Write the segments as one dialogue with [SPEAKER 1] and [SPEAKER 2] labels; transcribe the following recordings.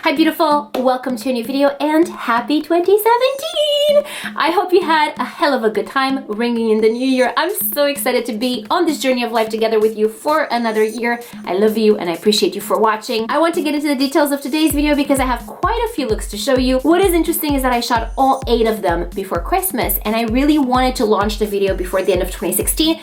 [SPEAKER 1] Hi beautiful, welcome to a new video and happy 2017! I hope you had a hell of a good time ringing in the new year. I'm so excited to be on this journey of life together with you for another year. I love you and I appreciate you for watching. I want to get into the details of today's video because I have quite a few looks to show you. What is interesting is that I shot all 8 of them before Christmas and I really wanted to launch the video before the end of 2016.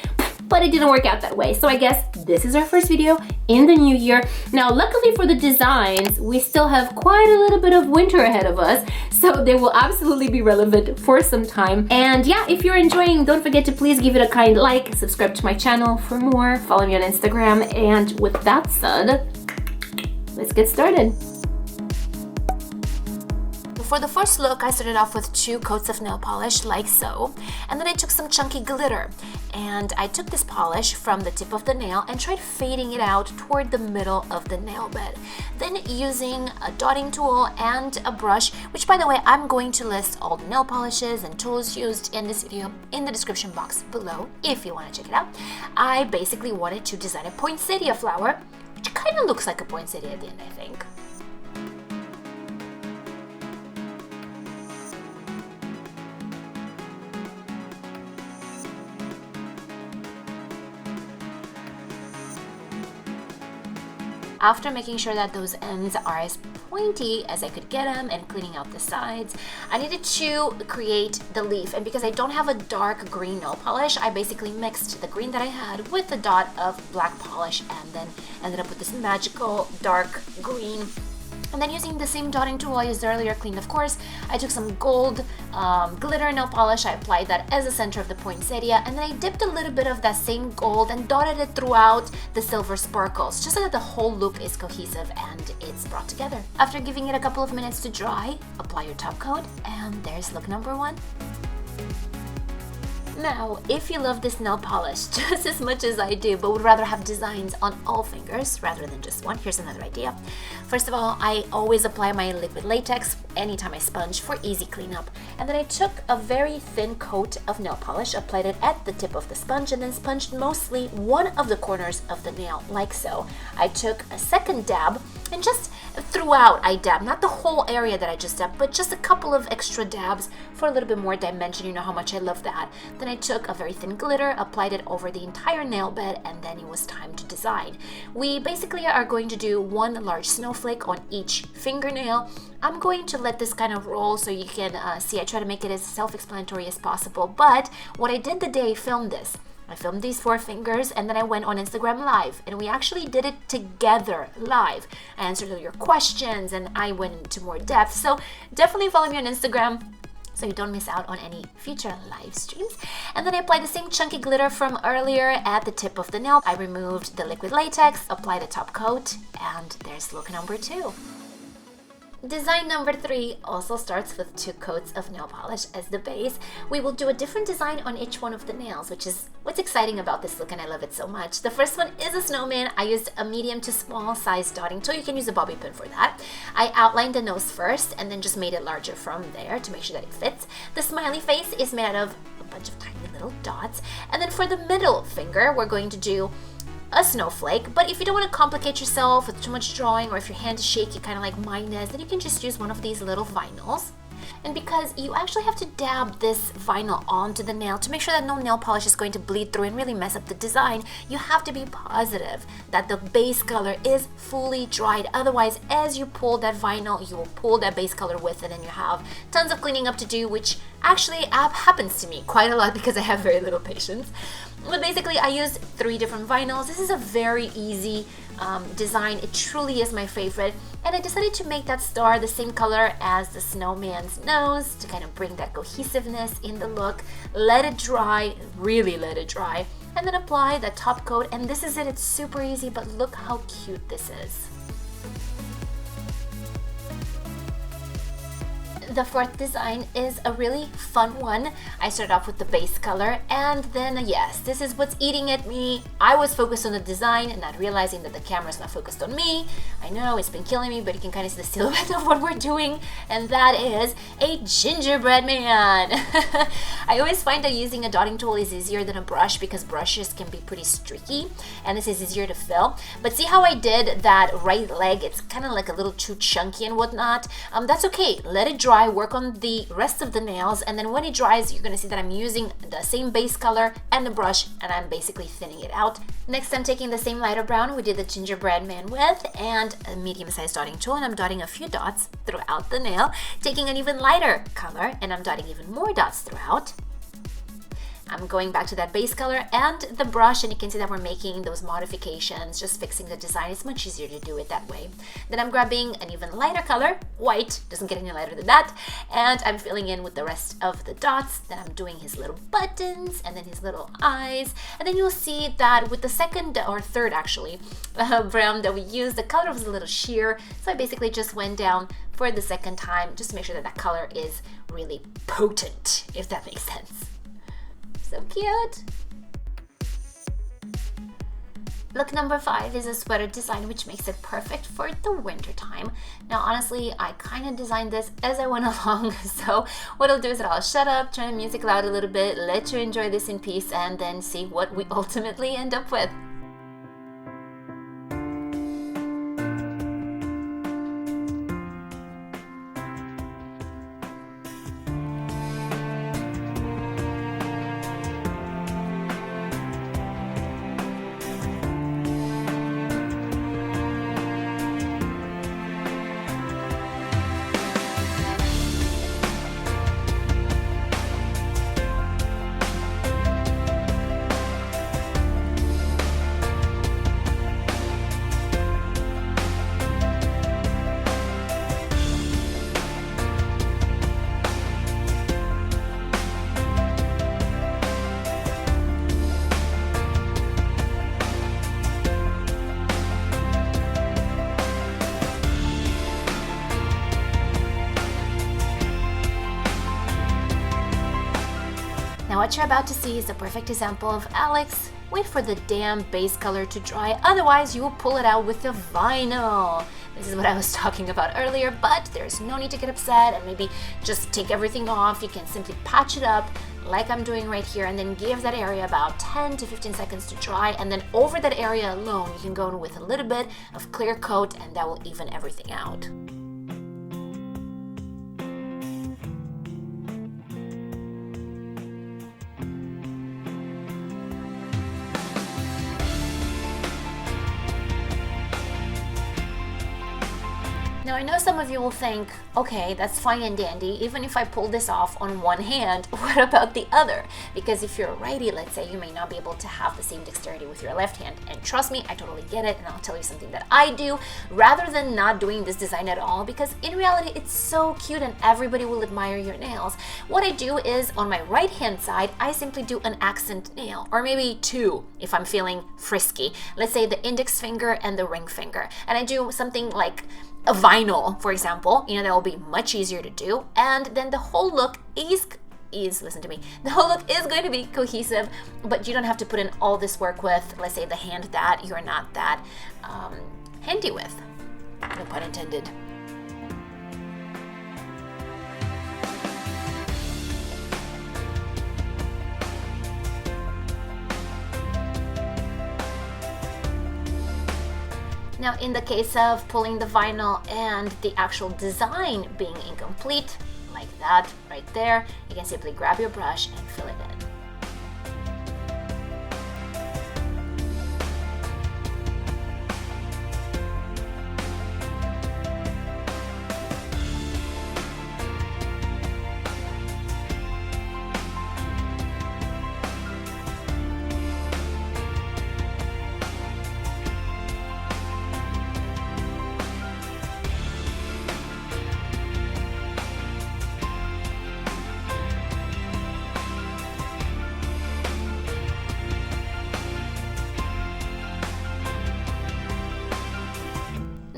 [SPEAKER 1] But it didn't work out that way. So I guess this is our first video in the new year. Now, luckily for the designs, we still have quite a little bit of winter ahead of us. So they will absolutely be relevant for some time. And yeah, if you're enjoying, don't forget to please give it a kind like, subscribe to my channel for more, follow me on Instagram. And with that said, let's get started. For the first look, I started off with 2 coats of nail polish, like so, and then I took some chunky glitter, and I took this polish from the tip of the nail and tried fading it out toward the middle of the nail bed. Then using a dotting tool and a brush, which by the way, I'm going to list all the nail polishes and tools used in this video in the description box below, if you want to check it out. I basically wanted to design a poinsettia flower, which kind of looks like a poinsettia at the end, I think. After making sure that those ends are as pointy as I could get them and cleaning out the sides, I needed to create the leaf. And because I don't have a dark green nail polish, I basically mixed the green that I had with a dot of black polish and then ended up with this magical dark green. And then using the same dotting tool I used earlier, cleaned of course, I took some gold glitter nail polish, I applied that as the center of the poinsettia, and then I dipped a little bit of that same gold and dotted it throughout the silver sparkles, just so that the whole look is cohesive and it's brought together. After giving it a couple of minutes to dry, apply your top coat, and there's look number 1. Now, if you love this nail polish just as much as I do, but would rather have designs on all fingers rather than just one, here's another idea. First of all, I always apply my liquid latex anytime I sponge for easy cleanup. And then I took a very thin coat of nail polish, applied it at the tip of the sponge, and then sponged mostly one of the corners of the nail, like so. I took a second dab, and just throughout I dabbed, not the whole area that I just dabbed, but just a couple of extra dabs for a little bit more dimension. You know how much I love that. Then I took a very thin glitter, applied it over the entire nail bed, and then it was time to design. We basically are going to do one large snowflake on each fingernail. I'm going to let this kind of roll so you can see. I try to make it as self-explanatory as possible, but what I did the day I filmed this, I filmed these 4 fingers and then I went on Instagram Live and we actually did it together live. I answered all your questions and I went into more depth. So definitely follow me on Instagram so you don't miss out on any future live streams. And then I applied the same chunky glitter from earlier at the tip of the nail. I removed the liquid latex, applied a top coat, and there's look number 2. Design number 3 also starts with 2 coats of nail polish as the base. We will do a different design on each one of the nails, which is what's exciting about this look and I love it so much. The first one is a snowman. I used a medium to small size dotting tool. You can use a bobby pin for that. I outlined the nose first and then just made it larger from there to make sure that it fits. The smiley face is made out of a bunch of tiny little dots. And then for the middle finger, we're going to do a snowflake, but if you don't want to complicate yourself with too much drawing, or if your hand is shaky kind of like mine is, then you can just use one of these little vinyls. And because you actually have to dab this vinyl onto the nail to make sure that no nail polish is going to bleed through and really mess up the design, you have to be positive that the base color is fully dried. Otherwise, as you pull that vinyl, you will pull that base color with it and you have tons of cleaning up to do, which actually happens to me quite a lot because I have very little patience. But basically, I used 3 different vinyls. This is a very easy design. It truly is my favorite. And I decided to make that star the same color as the snowman's nose to kind of bring that cohesiveness in the look. Let it dry, really let it dry. And then apply the top coat. And this is it. It's super easy, but look how cute this is. The 4th design is a really fun one. I started off with the base color and then yes, this is what's eating at me. I was focused on the design and not realizing that the camera's not focused on me. I know it's been killing me, but you can kind of see the silhouette of what we're doing, and that is a gingerbread man. I I always find that using a dotting tool is easier than a brush because brushes can be pretty streaky and this is easier to fill. But see how I did that right leg? It's kind of like a little too chunky and whatnot. That's okay. Let it dry, work on the rest of the nails, and then when it dries, you're gonna see that I'm using the same base color and the brush, and I'm basically thinning it out. Next, I'm taking the same lighter brown we did the gingerbread man with and a medium-sized dotting tool, and I'm dotting a few dots throughout the nail, taking an even lighter color, and I'm dotting even more dots throughout. I'm going back to that base color and the brush, and you can see that we're making those modifications, just fixing the design. It's much easier to do it that way. Then I'm grabbing an even lighter color, white, doesn't get any lighter than that, and I'm filling in with the rest of the dots. Then I'm doing his little buttons and then his little eyes, and then you'll see that with the second or third actually brown that we used, the color was a little sheer, so I basically just went down for the second time just to make sure that that color is really potent, if that makes sense. So cute! Look number 5 is a sweater design which makes it perfect for the winter time. Now honestly, I kind of designed this as I went along, so what I'll do is that I'll shut up, turn the music loud a little bit, let you enjoy this in peace, and then see what we ultimately end up with. Now what you're about to see is a perfect example of Alex. Wait for the damn base color to dry, otherwise you will pull it out with the vinyl. This is what I was talking about earlier, but there's no need to get upset and maybe just take everything off. You can simply patch it up like I'm doing right here and then give that area about 10 to 15 seconds to dry, and then over that area alone you can go in with a little bit of clear coat and that will even everything out. Now I know some of you will think, okay, that's fine and dandy, even if I pull this off on one hand, what about the other? Because if you're a righty, let's say, you may not be able to have the same dexterity with your left hand. And trust me, I totally get it, and I'll tell you something that I do rather than not doing this design at all, because in reality it's so cute and everybody will admire your nails. What I do is on my right hand side, I simply do an accent nail, or maybe two if I'm feeling frisky. Let's say the index finger and the ring finger. And I do something like a vinyl, for example, that will be much easier to do, and then the whole look is listen to me, the whole look is going to be cohesive, but you don't have to put in all this work with, let's say, the hand that you're not that handy with, no pun intended. Now, in the case of pulling the vinyl and the actual design being incomplete, like that right there, you can simply grab your brush and fill it in.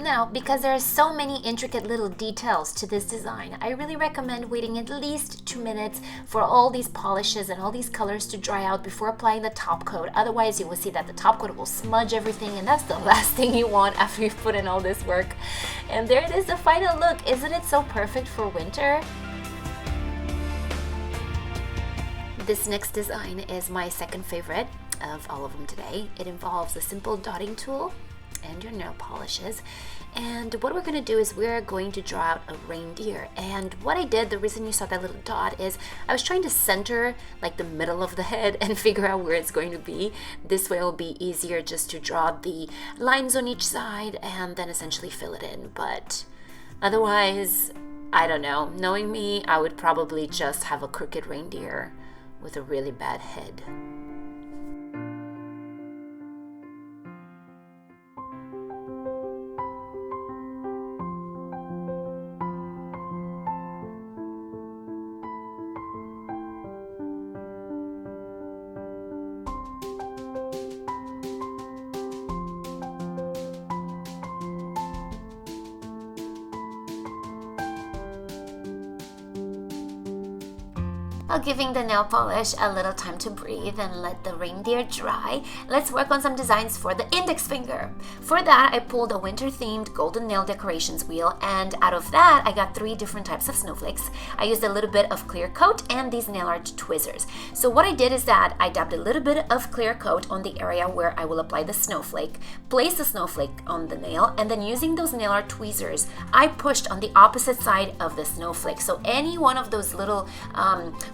[SPEAKER 1] Now, because there are so many intricate little details to this design, I really recommend waiting at least 2 minutes for all these polishes and all these colors to dry out before applying the top coat. Otherwise, you will see that the top coat will smudge everything, and that's the last thing you want after you've put in all this work. And there it is, the final look. Isn't it so perfect for winter? This next design is my second favorite of all of them today. It involves a simple dotting tool and your nail polishes. And what we're going to do is we're going to draw out a reindeer. And what I did, the reason you saw that little dot is I was trying to center like the middle of the head and figure out where it's going to be. This way it will be easier just to draw the lines on each side and then essentially fill it in. But otherwise, I don't know. Knowing me, I would probably just have a crooked reindeer with a really bad head. While giving the nail polish a little time to breathe and let the reindeer dry, let's work on some designs for the index finger. For that, I pulled a winter-themed golden nail decorations wheel, and out of that, I got 3 different types of snowflakes. I used a little bit of clear coat and these nail art tweezers. So what I did is that I dabbed a little bit of clear coat on the area where I will apply the snowflake, placed the snowflake on the nail, and then using those nail art tweezers, I pushed on the opposite side of the snowflake. So any one of those little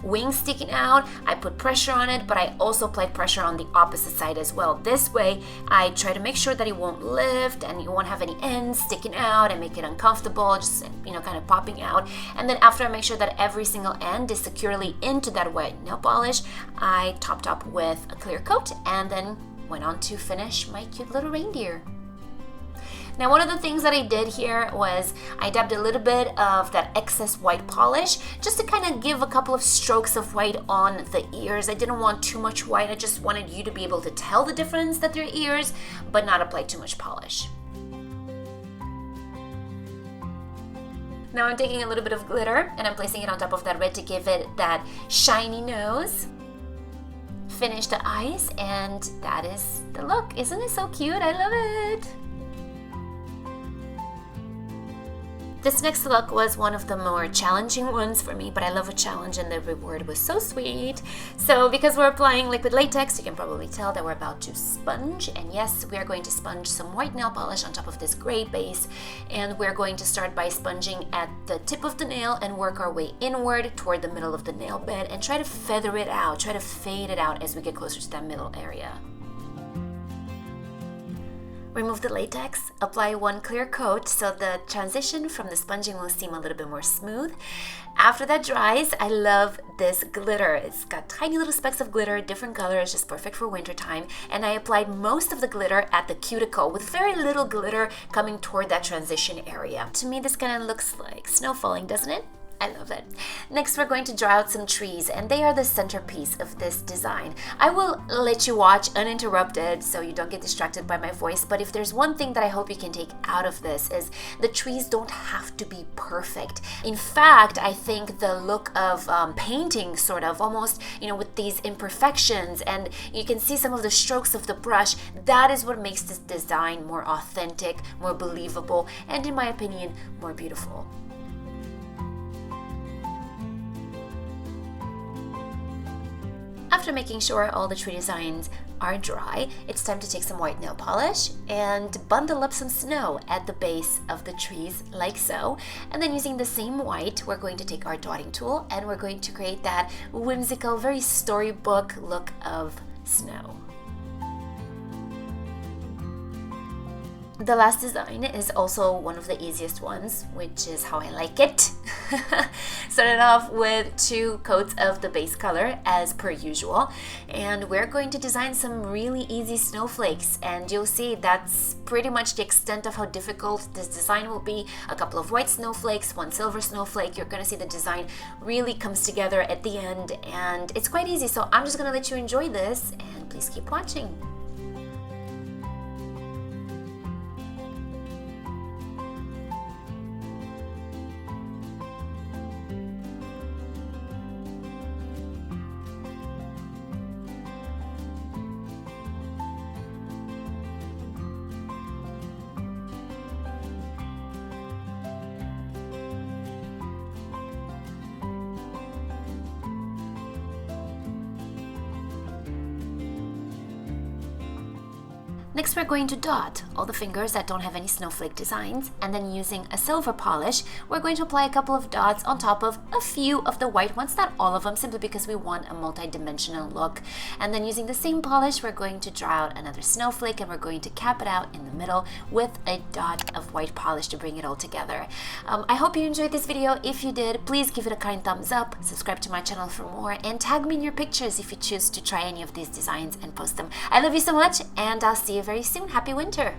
[SPEAKER 1] wings sticking out, I put pressure on it, but I also applied pressure on the opposite side as well. This way, I try to make sure that it won't lift and you won't have any ends sticking out and make it uncomfortable, just kind of popping out. And then after I make sure that every single end is securely into that white nail polish, I topped up with a clear coat and then went on to finish my cute little reindeer. Now, one of the things that I did here was I dabbed a little bit of that excess white polish just to kind of give a couple of strokes of white on the ears. I didn't want too much white. I just wanted you to be able to tell the difference that they're ears, but not apply too much polish. Now I'm taking a little bit of glitter and I'm placing it on top of that red to give it that shiny nose. Finish the eyes, and that is the look. Isn't it so cute? I love it. This next look was one of the more challenging ones for me, but I love a challenge and the reward was so sweet. So because we're applying liquid latex, you can probably tell that we're about to sponge. And yes, we are going to sponge some white nail polish on top of this gray base. And we're going to start by sponging at the tip of the nail and work our way inward toward the middle of the nail bed and try to feather it out, try to fade it out as we get closer to that middle area. Remove the latex, apply one clear coat so the transition from the sponging will seem a little bit more smooth. After that dries, I love this glitter. It's got tiny little specks of glitter, different colors, just perfect for winter time. And I applied most of the glitter at the cuticle with very little glitter coming toward that transition area. To me, this kind of looks like snow falling, doesn't it? I love it. Next, we're going to draw out some trees, and they are the centerpiece of this design. I will let you watch uninterrupted so you don't get distracted by my voice, but if there's one thing that I hope you can take out of this is the trees don't have to be perfect. In fact, I think the look of painting sort of almost, with these imperfections, and you can see some of the strokes of the brush, that is what makes this design more authentic, more believable, and in my opinion, more beautiful. After making sure all the tree designs are dry, it's time to take some white nail polish and bundle up some snow at the base of the trees like so. And then using the same white, we're going to take our dotting tool and we're going to create that whimsical, very storybook look of snow. The last design is also one of the easiest ones, which is how I like it. Started off with 2 coats of the base color as per usual, and we're going to design some really easy snowflakes, and you'll see that's pretty much the extent of how difficult this design will be. A couple of white snowflakes, 1 silver snowflake. You're gonna see the design really comes together at the end, and it's quite easy. So I'm just gonna let you enjoy this, and please keep watching. Next, we're going to dot all the fingers that don't have any snowflake designs, and then using a silver polish, we're going to apply a couple of dots on top of a few of the white ones, not all of them, simply because we want a multi-dimensional look. And then using the same polish, we're going to draw out another snowflake, and we're going to cap it out in the middle with a dot of white polish to bring it all together. I hope you enjoyed this video. If you did, please give it a kind thumbs up, subscribe to my channel for more, and tag me in your pictures if you choose to try any of these designs and post them. I love you so much, and I'll see you very soon. Happy winter!